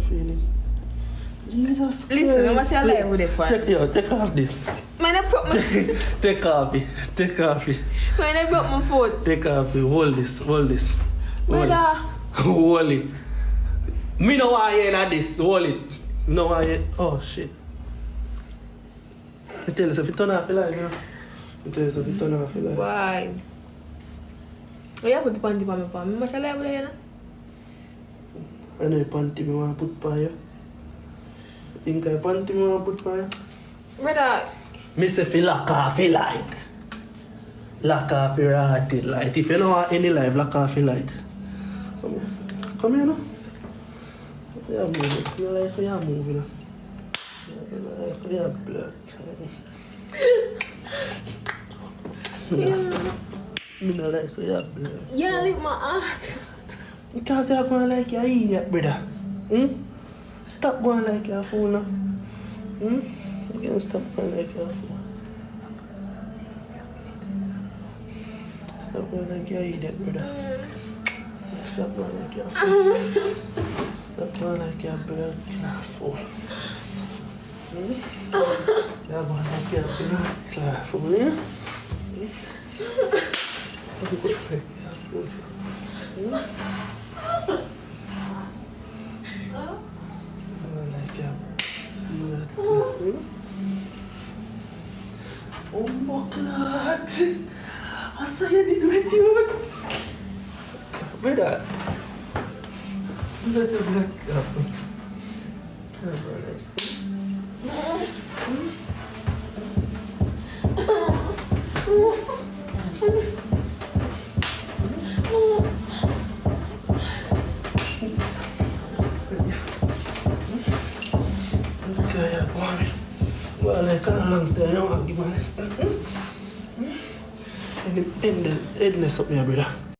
feeling. Jesus Christ. Listen, I must say I live with it, Take off this. Man, I broke my... Take off it. Take off it. Man, I broke my foot. Take off it. Hold this. Hold this. Hold Brother. it. Hold it. Me no want hear that this. Hold it. No want hear. Oh shit. I tell you, if you turn off your light, you know. I tell you, if you turn off your light. Why? Oh, you put the panty on me, pa. I must live with it, I know the panty me want to put for you. You think I panty me want to put for you? Brother. Me say fi lock off your light. Lock off your rotted light. If you don't want any light, lock off your light. Come here. Come here now. You're moving. You like you're moving now. You like you're black. Me no like you're black. Yeah, lick my ass. Because you're going like you're idiot, brother. Stop going like you're a fool now. You can't stop going like you're a fool. Stop going like you're an idiot, brother. Stop going like you're a fool. Stop going like you're a blood fool. You're going like you're a blood fool, yeah? Oh my God! I saw you did with you. Brother. Wala ka na lang tayo, gimana? Endless up niya, brother.